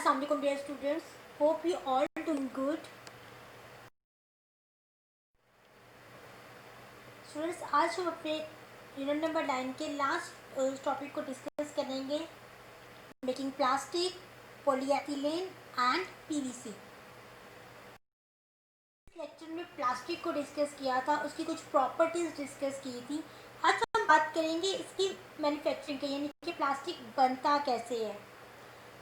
Assalamualaikum dear students. Hope you all doing good. Students आज हम अपने यूनिट नंबर 9 के लास्ट टॉपिक को डिस्कस करेंगे, making plastic, polyethylene and PVC. Lecture में प्लास्टिक को डिस्कस किया था, उसकी कुछ प्रॉपर्टीज डिस्कस की थी। आज हम बात करेंगे इसकी मैन्युफैक्चरिंग की, यानी कि प्लास्टिक बनता कैसे है।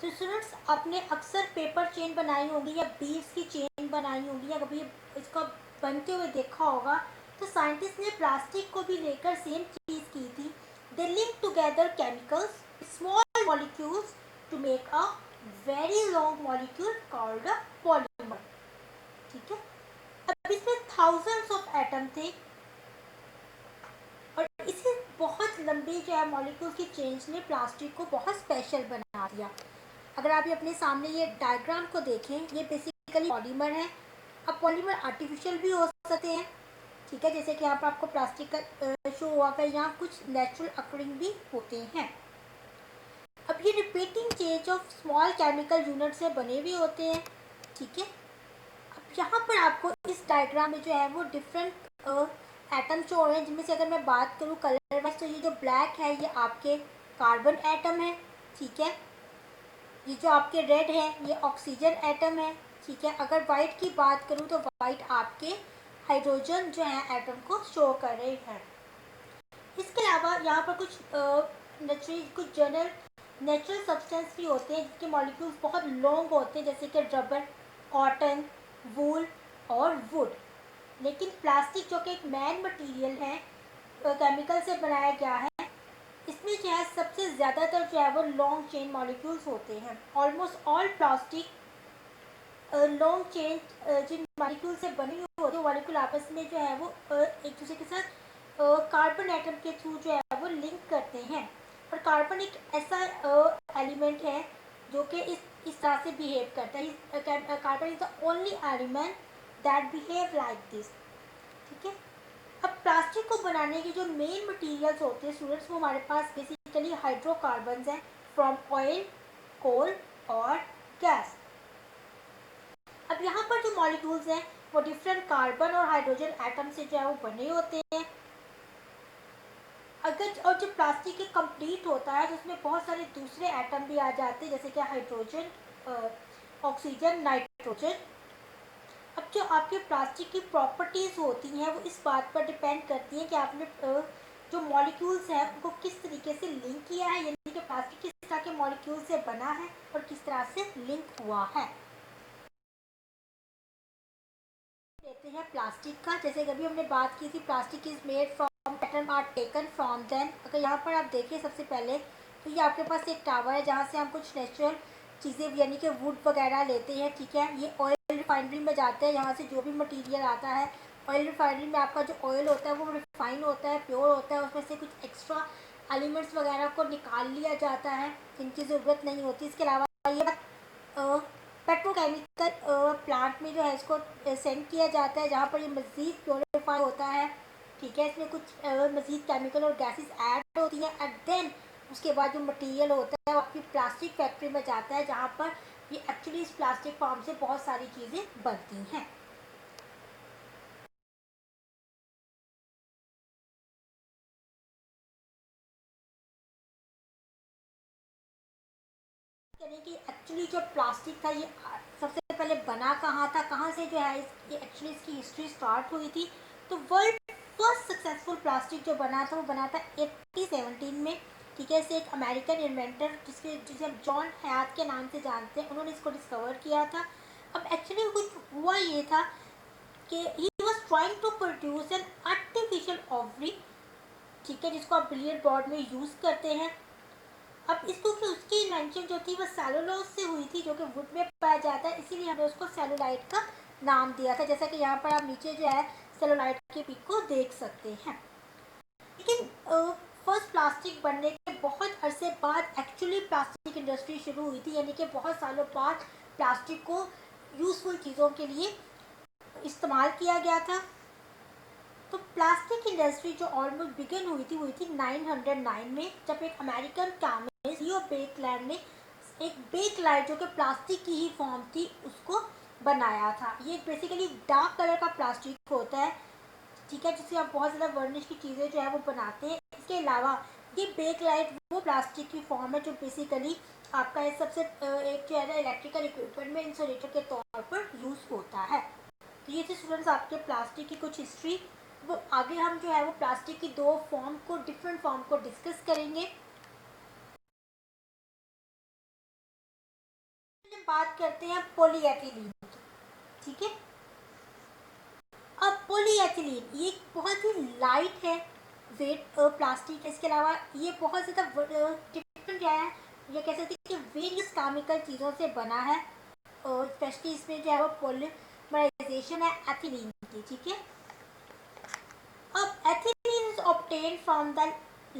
तो स्टूडेंट्स, आपने अक्सर पेपर चेन बनाई होगी या बीड्स की चेन बनाई होगी या कभी इसका बनते हुए देखा होगा। तो साइंटिस्ट ने प्लास्टिक को भी लेकर सेम चीज़ की थी। They link together chemicals, small molecules to make a very long molecule called a polymer. ठीक है, अब इसमें थाउजेंड्स ऑफ एटम थे और इसी बहुत लंबी जो है मॉलिक्यूल की चेंज ने प्लास्टिक को बहुत स्पेशल बना दिया। अगर आप ये अपने सामने ये डायग्राम को देखें, ये बेसिकली पॉलीमर है। अब पॉलीमर आर्टिफिशियल भी हो सकते हैं, ठीक है, जैसे कि यहाँ पर आपको प्लास्टिक का शो हुआ है, यहाँ कुछ नेचुरल अकरिंग भी होते हैं। अब ये repeating change of small chemical unit से बने हुए होते हैं। ठीक है, अब यहाँ पर आपको इस डायग्राम में जो है वो डिफरेंट एटम शो हो रहे हैं, जिनमें से अगर मैं बात करूँ कलर वाइज, तो ये जो ब्लैक है ये आपके कार्बन एटम है। ठीक है, ये जो आपके रेड है ये ऑक्सीजन एटम है। ठीक है, अगर वाइट की बात करूँ तो वाइट आपके हाइड्रोजन जो है एटम को शो कर रहे हैं। इसके अलावा यहाँ पर कुछ जनरल नेचुरल सब्सटेंस भी होते हैं जिसके मॉलिक्यूल्स बहुत लॉन्ग होते हैं, जैसे कि रबर, कॉटन, वूल और वुड। लेकिन प्लास्टिक जो कि एक मैन मटेरियल है, केमिकल से बनाया गया है, इसमें जो है सबसे ज़्यादातर जो है वो लॉन्ग चेन मॉलिक्यूल्स होते हैं। Almost all plastic long chain जिन मॉलिक्यूल से बनी हुई होती है, मॉलिक्यूल आपस में जो है वो एक दूसरे के साथ कार्बन एटम के थ्रू जो है वो लिंक करते हैं। और कार्बन एक ऐसा एलिमेंट है जो कि इस तरह से बिहेव करता है। Carbon is the only element that behave like this. ठीक है, अब प्लास्टिक को बनाने के जो मेन मटेरियल्स होते हैं स्टूडेंट्स, वो हमारे पास बेसिकली हाइड्रोकार्बन्स हैं फ्रॉम ऑयल, कोल और गैस। अब यहाँ पर जो मॉलिक्यूल्स हैं वो डिफरेंट कार्बन और हाइड्रोजन एटम से जो है वो बने होते हैं। और जब प्लास्टिक कंप्लीट होता है तो उसमें बहुत सारे दूसरे एटम भी आ जाते हैं, जैसे कि हाइड्रोजन, ऑक्सीजन, नाइट्रोजन। अब जो आपके प्लास्टिक की प्रॉपर्टीज़ होती हैं वो इस बात पर डिपेंड करती हैं कि आपने जो मॉलिक्यूल्स हैं उनको किस तरीके से लिंक किया है, यानी कि प्लास्टिक किस तरह के मॉलिक्यूल से बना है और किस तरह से लिंक हुआ है। लेते हैं प्लास्टिक का, जैसे कभी हमने बात की थी plastic is made from atom are taken from them. अगर यहाँ पर आप देखिए सबसे पहले तो ये आपके पास एक टावर है जहाँ से हम कुछ नेचुरल चीज़ें यानी कि वुड वगैरह लेते हैं। ठीक है, ये ऑयल रिफाइनरी में जाता है, यहाँ से जो भी मटेरियल आता है ऑयल रिफाइनरी में आपका जो ऑयल होता है वो रिफाइन होता है, प्योर होता है, उसमें से कुछ एक्स्ट्रा एलिमेंट्स वगैरह को निकाल लिया जाता है जिनकी ज़रूरत नहीं होती। इसके अलावा ये पेट्रोकेमिकल प्लांट में जो है इसको सेंड किया जाता है, जहाँ पर ये मज़ीद प्योरीफाई होता है। ठीक है, इसमें कुछ मज़ीद केमिकल और गैसेस ऐड होती हैं एंड देन उसके बाद जो मटेरियल होता है वो आपकी प्लास्टिक फैक्ट्री में जाता है, जहाँ पर ये एक्चुअली इस प्लास्टिक फॉर्म से बहुत सारी चीज़ें बनती हैं। करें कि एक्चुअली जो प्लास्टिक था ये सबसे पहले बना कहाँ था, कहाँ से जो है ये एक्चुअली इसकी हिस्ट्री स्टार्ट हुई थी। तो वर्ल्ड फर्स्ट सक्सेसफुल प्लास्टिक जो बना था वो बना था 1817 में। ठीक है, इसे एक अमेरिकन इन्वेंटर जिसे हम जॉन हयात के नाम से जानते हैं, उन्होंने इसको डिस्कवर किया था। अब एक्चुअली कुछ हुआ ये था कि he was trying to produce an artificial ovary, ठीक है, जिसको आप बिलियर्ड बोर्ड में यूज़ करते हैं। अब इसको कि उसकी इन्वेंशन जो थी वो सेलुलोज से हुई थी, जो कि वुड में पाया जाता है, इसीलिए हमने उसको सेलुलाइट का नाम दिया था, जैसा कि यहाँ पर आप नीचे जो है सेलुलाइट के पिक को देख सकते हैं। लेकिन फर्स्ट प्लास्टिक बनने के बहुत अरसे बाद एक्चुअली प्लास्टिक इंडस्ट्री शुरू हुई थी, यानी कि बहुत सालों बाद प्लास्टिक को यूज़फुल चीज़ों के लिए इस्तेमाल किया गया था। तो प्लास्टिक इंडस्ट्री जो ऑलमोस्ट बिगिन हुई थी 909 में, जब एक अमेरिकन केमिस्ट लियो बेकलैंड ने एक बेक लाइट जो कि प्लास्टिक की ही फॉर्म थी उसको बनाया था। ये बेसिकली डार्क कलर का प्लास्टिक होता है, ठीक है, जिससे आप बहुत ज़्यादा वर्निश की चीज़ें जो है वो बनाते हैं। इसके अलावा ये बेक लाइट वो प्लास्टिक की फॉर्म है जो बेसिकली आपका इस सबसे एक जो है ना इलेक्ट्रिकल इक्विपमेंट में इंसुलेटर के तौर पर यूज़ होता है। तो ये थे स्टूडेंट्स आपके प्लास्टिक की कुछ हिस्ट्री। वो आगे हम जो है वो प्लास्टिक की दो फॉर्म को, डिफरेंट फॉर्म को डिस्कस करेंगे। बात करते हैं पॉलीएथिलीन, ठीक है। अब पॉलीएथिलीन ये बहुत ही लाइट है वेट प्लास्टिक। इसके अलावा ये बहुत ज़्यादा डिफरेंट क्या है, ये कह सकते हैं कि वेरियस केमिकल चीज़ों से बना है, और स्पेशली इसमें जो है वो पॉलीमराइजेशन है एथिलीन की, ठीक है। अब ethylene is obtained from the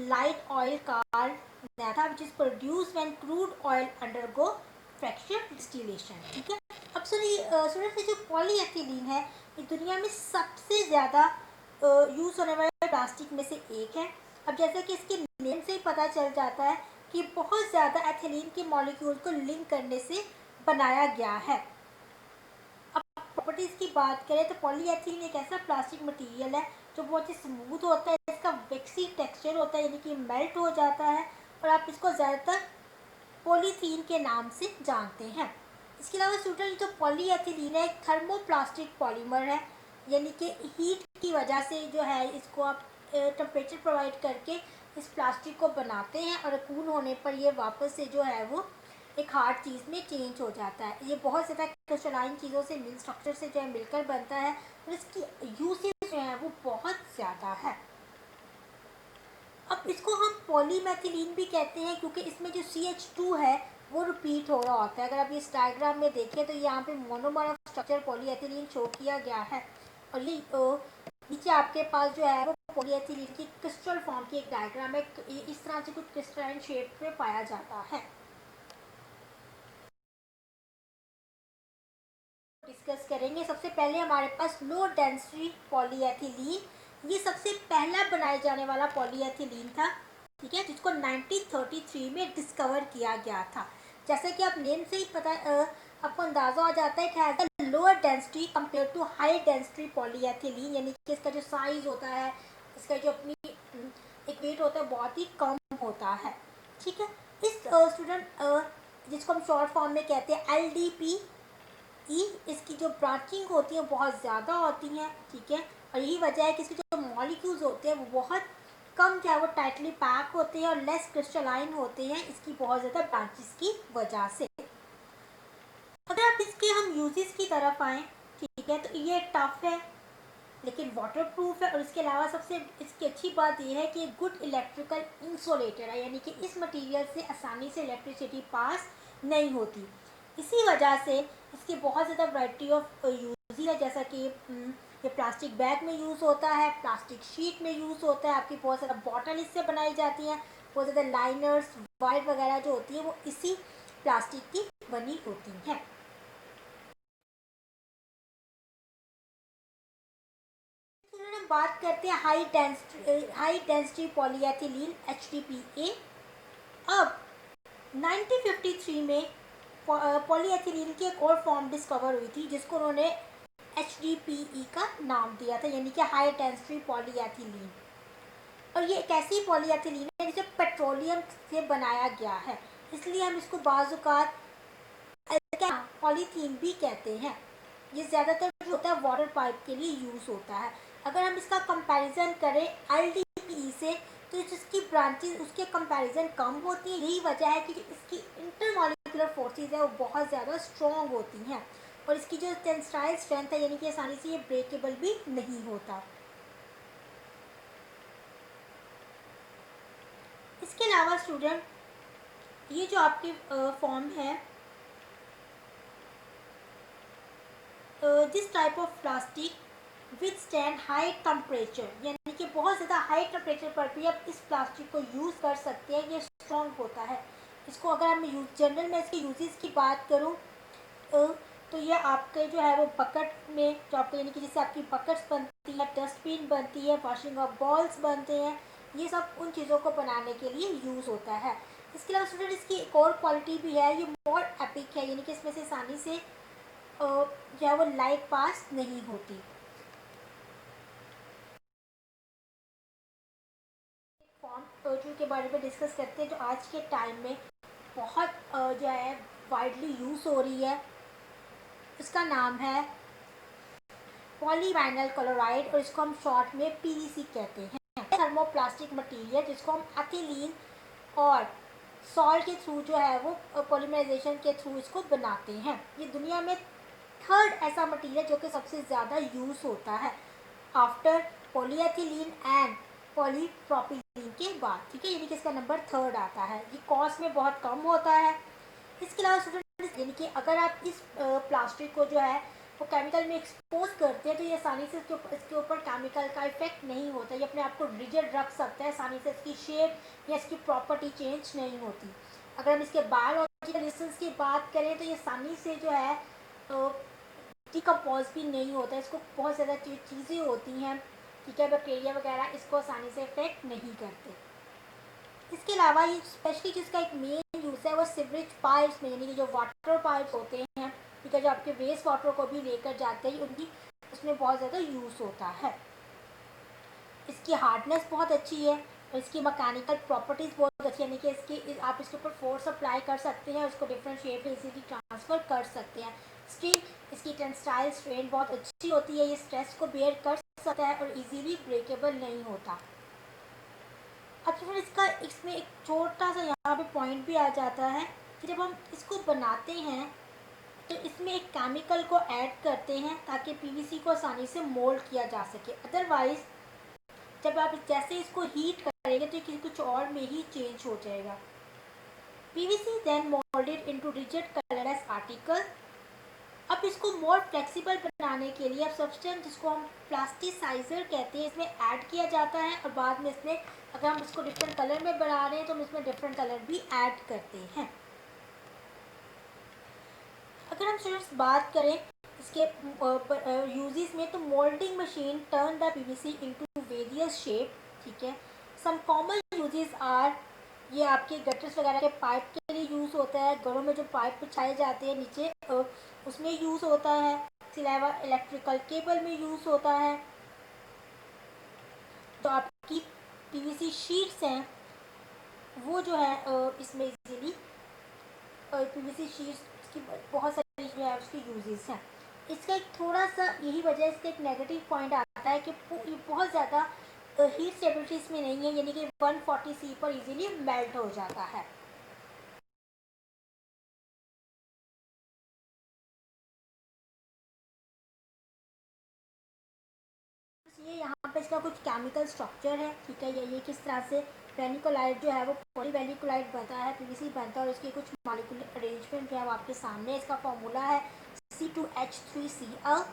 light oil called naphtha, which is produced when crude oil undergo fracture distillation, ठीक है। अब सुनिए जो पॉलीएथिलीन है ये दुनिया में सबसे ज़्यादा यूज़ होने वाले प्लास्टिक में से एक है। अब जैसे कि इसके नेम से ही पता चल जाता है कि बहुत ज़्यादा एथिलीन के मॉलिक्यूल को लिंक करने से बनाया गया है। प्रॉपर्टीज़ की बात करें तो पॉलीएथिलीन एक ऐसा प्लास्टिक मटेरियल है जो बहुत ही स्मूथ होता है, इसका विक्सी टेक्सचर होता है, यानी कि मेल्ट हो जाता है, और आप इसको ज़्यादातर पॉलीथीन के नाम से जानते हैं। इसके अलावा स्टूडेंट जो पॉलीएथिलीन है थर्मोप्लास्टिक पॉलीमर है, यानी कि हीट की वजह से जो है इसको आप टेम्परेचर प्रोवाइड करके इस प्लास्टिक को बनाते हैं, और कूल होने पर ये वापस से जो है वो एक हार्ड चीज़ में चेंज हो जाता है। ये बहुत ज़्यादा क्रिस्टलाइन चीज़ों से मिल स्ट्रक्चर से जो है मिलकर बनता है, और इसकी यूसेज जो है वो बहुत ज़्यादा है। अब इसको हम पॉलीमेथिलीन भी कहते हैं क्योंकि इसमें जो CH2 है वो रिपीट हो रहा होता है। अगर आप इस डायग्राम में देखें तो यहाँ पे monomer of structure polyethylene show किया गया है, और ये नीचे आपके पास जो है वो पॉलीएथिलीन की क्रिस्टल फॉर्म की एक डायग्राम है। इस तरह से कुछ क्रिस्टलाइन शेप में पाया जाता है। डिस्कस करेंगे। सबसे पहले हमारे पास लो डेंसिटी पॉलीएथिलीन, ये सबसे पहला बनाए जाने वाला पॉलीएथिलीन था, ठीक है, जिसको 1933 में डिस्कवर किया गया था। जैसे कि आप नेम से ही पता आपको अंदाज़ा हो जाता है, it has lower density compare to high density polyethylene, यानी कि इसका जो साइज़ होता है, इसका जो अपनी एक वेट होता है बहुत ही कम होता है, ठीक है। इस स्टूडेंट जिसको हम शॉर्ट फॉर्म में कहते हैं LDP, इसकी जो ब्रांचिंग होती है बहुत ज़्यादा होती हैं, ठीक है, और यही वजह है कि इसके जो मॉलिक्यूल्स होते हैं वो बहुत कम क्या वो टाइटली पैक होते हैं और लेस क्रिस्टलाइन होते हैं, इसकी बहुत ज़्यादा ब्रांचेस की वजह से। अगर आप इसके हम यूजेस की तरफ आएँ, ठीक है, तो ये टफ है लेकिन वाटर प्रूफ है, और इसके अलावा सबसे इसकी अच्छी बात यह है कि ये गुड इलेक्ट्रिकल इंसुलेटर है, यानी कि इस मटेरियल से आसानी से इलेक्ट्रिसिटी पास नहीं होती। इसी वजह से इसकी बहुत ज़्यादा वैरायटी ऑफ यूज है, जैसा कि ये प्लास्टिक बैग में यूज़ होता है, प्लास्टिक शीट में यूज़ होता है, आपकी बहुत ज़्यादा बॉटल इससे बनाई जाती हैं, बहुत ज़्यादा लाइनर्स वायर वगैरह जो होती है वो इसी प्लास्टिक की बनी होती हैं। बात करते हैं हाई डेंसिटी पॉलीएथिलीन HDPE। अब 1953 में पॉलीएथिलीन की एक और फॉर्म डिस्कवर हुई थी जिसको उन्होंने HDPE का नाम दिया था, यानी कि हाई डेंसिटी पॉलीएथिलीन। और ये एक ऐसी पॉलीएथिलीन है जिसे पेट्रोलियम से बनाया गया है, इसलिए हम इसको बाज़-औक़ात पॉलीथीन भी कहते हैं। ये ज़्यादातर जो होता है वाटर पाइप के लिए यूज़ होता है। अगर हम इसका कंपैरिजन करें LDPE से तो इसकी ब्रांचेस उसके कंपैरिजन कम होती हैं। यही वजह है कि इसकी इंटरमॉलिक्यूलर फोर्सेस है वो बहुत ज़्यादा स्ट्रॉन्ग होती हैं, और इसकी जो टेंसाइल स्ट्रेंथ है यानी कि आसानी से ये ब्रेकेबल भी नहीं होता। इसके अलावा स्टूडेंट ये जो आपकी फॉर्म है, this type of plastic with stand high temperature, यानी कि बहुत ज़्यादा हाई टेम्परेचर पर भी आप इस प्लास्टिक को यूज़ कर सकते हैं, ये स्ट्रॉन्ग होता है। इसको अगर मैं जनरल में इसके यूजेस की बात करूँ तो ये आपके जो है वो बकेट में जो आपके यानी कि जैसे आपकी बकेट्स बनती है, डस्टबिन बनती है, वॉशिंग ऑफ बॉल्स बनते हैं, ये सब उन चीज़ों को बनाने के लिए यूज़ होता है। इसके अलावा स्टूडेंट इसकी एक और क्वालिटी भी है, ये मोर एपिक है, यानी कि इसमें से आसानी से जो है वो लाइट पास नहीं होती। फॉर्म जो के बारे में डिस्कस करते हैं जो आज के टाइम में बहुत जो है वाइडली यूज़ हो रही है, इसका नाम है पॉलीवाइनल क्लोराइड और इसको हम शॉर्ट में पीवीसी कहते हैं। थर्मोप्लास्टिक मटेरियल जिसको हम एथिलीन और सॉल्ट के थ्रू जो है वो पॉलीमराइजेशन के थ्रू इसको बनाते हैं। ये दुनिया में थर्ड ऐसा मटेरियल जो कि सबसे ज़्यादा यूज़ होता है आफ्टर पॉलीएथिलीन एंड पॉलीप्रोपिलीन के बाद, ठीक है, यानी कि इसका नंबर थर्ड आता है। ये कॉस्ट में बहुत कम होता है। इसके अलावा स्टूडेंट यानी कि अगर आप इस प्लास्टिक को जो है वो केमिकल में एक्सपोज करते हैं तो ये आसानी से इसके ऊपर केमिकल का इफेक्ट नहीं होता, ये अपने आप को रिजिड रख सकता है, आसानी से इसकी शेप या इसकी प्रॉपर्टी चेंज नहीं होती। अगर हम इसके बायोलॉजिकल रेजिस्टेंस की बात करें तो ये आसानी से जो है डिकम्पोज भी नहीं होता, इसको बहुत ज़्यादा चीज़ें होती हैं, ठीक है, बैक्टीरिया वगैरह इसको आसानी से इफेक्ट नहीं करते। इसके अलावा ये स्पेशली जिसका एक मेन यूज़ है वो सिवरेज पाइप्स में, यानी कि जो वाटर पाइप्स होते हैं, ठीक है, जो आपके वेस्ट वाटर को भी लेकर जाते हैं, उनकी उसमें बहुत ज़्यादा यूज़ होता है। इसकी हार्डनेस बहुत अच्छी है और इसकी मैकेनिकल प्रॉपर्टीज़ बहुत अच्छी है, यानी कि आप इसके ऊपर फोर्स अप्लाई कर सकते हैं, उसको डिफरेंट शेप में इजीली ट्रांसफ़र कर सकते हैं। स्टील इसकी टेंसाइल स्ट्रेंथ बहुत अच्छी होती है, ये स्ट्रेस को बेयर कर सकता है और इजीली ब्रेकेबल नहीं होता। अच्छा फिर इसमें एक छोटा सा यहाँ पे पॉइंट भी आ जाता है कि जब हम इसको बनाते हैं तो इसमें एक केमिकल को ऐड करते हैं ताकि पीवीसी को आसानी से मोल्ड किया जा सके। अदरवाइज जब आप जैसे इसको हीट करेंगे तो ये कुछ और में ही चेंज हो जाएगा। PVC then moulded into rigid colourless article. अब इसको मोर फ्लेक्सिबल बनाने के लिए अब सब्सटेंस जिसको हम प्लास्टिसाइजर कहते हैं इसमें ऐड किया जाता है और बाद में इसमें अगर हम इसको डिफरेंट कलर में बना रहे हैं तो हम इसमें डिफरेंट कलर भी ऐड करते हैं। अगर हम स्टूडेंट्स बात करें इसके यूजेस में तो moulding machine turn the PVC into various shape, ठीक है। सम कॉमन यूजेस आर, ये आपके गटर्स वगैरह के पाइप के लिए यूज़ होता है, घरों में जो पाइप बिछाए जाते हैं नीचे उसमें यूज़ होता है। इसके अलावा इलेक्ट्रिकल केबल में यूज़ होता है। तो आपकी पीवीसी शीट्स हैं वो जो है इसमें इजीली पीवीसी शीट्स की बहुत सारी जो है उसकी यूजेस हैं। इसका एक थोड़ा सा यही वजह इसका एक नेगेटिव पॉइंट आता है कि ये बहुत ज़्यादा हीट स्टेबिलिटी इसमें नहीं है, यानी कि 140 C पर इजीली मेल्ट हो जाता है। ये यहाँ पे इसका कुछ केमिकल स्ट्रक्चर है, ठीक है, ये किस तरह से वेनिकोलाइट जो है वो पॉलीवेनिकोलाइट बनता है, पीवीसी बनता है और इसकी कुछ मॉलिक्यूलर अरेंजमेंट जो है वो आपके सामने। इसका फॉर्मूला है C2H3Cl।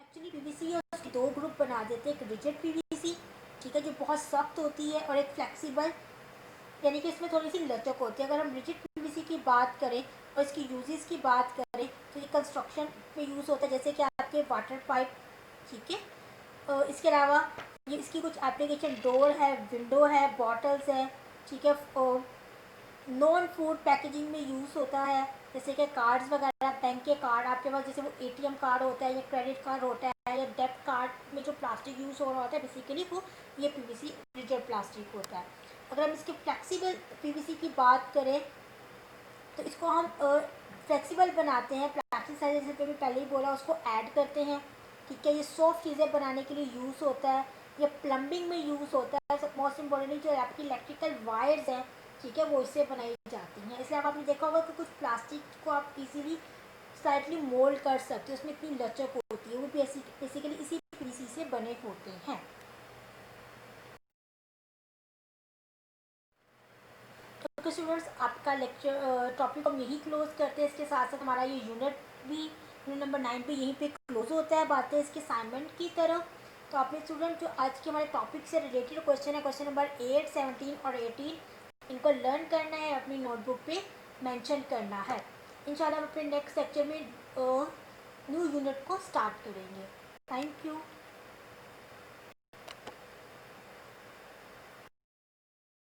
एक्चुअली पीवीसी है उसके दो ग्रुप बना देते हैं, एक रिजिड पीवीसी, ठीक है, जो बहुत सख्त होती है, और एक फ्लेक्सिबल, यानी कि इसमें थोड़ी सी लचक होती है। अगर हम रिजिड पीवीसी की बात करें और इसकी यूजेस की बात करें तो ये कंस्ट्रक्शन में यूज़ होता है, जैसे कि आपके वाटर पाइप, ठीक है। इसके अलावा ये इसकी कुछ एप्लीकेशन डोर है, विंडो है, बॉटल्स है, ठीक है। नॉन फूड पैकेजिंग में यूज़ होता है, जैसे कि कार्ड्स वगैरह, बैंक के कार्ड आपके पास जैसे वो एटीएम कार्ड होता है या क्रेडिट कार्ड होता है या डेबिट कार्ड में जो प्लास्टिक यूज़ हो रहा होता है बेसिकली वो ये पीवीसी रिजिड प्लास्टिक होता है। अगर हम इसके फ्लेक्सिबल पीवीसी की बात करें तो इसको हम फ्लेक्सिबल बनाते हैं, प्लास्टिसाइजर जैसे भी पहले ही बोला उसको ऐड करते हैं, ठीक है। ये सॉफ्ट चीज़ें बनाने के लिए यूज़ होता है, ये प्लम्बिंग में यूज़ होता है। मोस्ट इम्पॉर्टेंटली जो आपकी इलेक्ट्रिकल वायर्स हैं, ठीक है, वो इससे बनाई जाती हैं। इसलिए आपने देखा होगा कि कुछ प्लास्टिक को आप इजीली स्लाइटली मोल्ड कर सकते हो, उसमें इतनी लचक होती है, वो बेसिकली इसी पीवीसी से बने होते हैं। तो स्टूडेंट्स आपका लेक्चर टॉपिक हम यही क्लोज करते हैं। इसके साथ साथ हमारा ये यूनिट नंबर 9 पे यहीं पे क्लोज होता है, बातें इसके असाइनमेंट की तरफ। तो आपने स्टूडेंट जो आज के हमारे टॉपिक से रिलेटेड क्वेश्चन है, क्वेश्चन नंबर 8, 17 और 18, इनको लर्न करना है, अपनी नोटबुक पे मेंशन करना है। इंशाल्लाह हम अपने नेक्स्ट लेक्चर में न्यू यूनिट को स्टार्ट करेंगे। Thank you.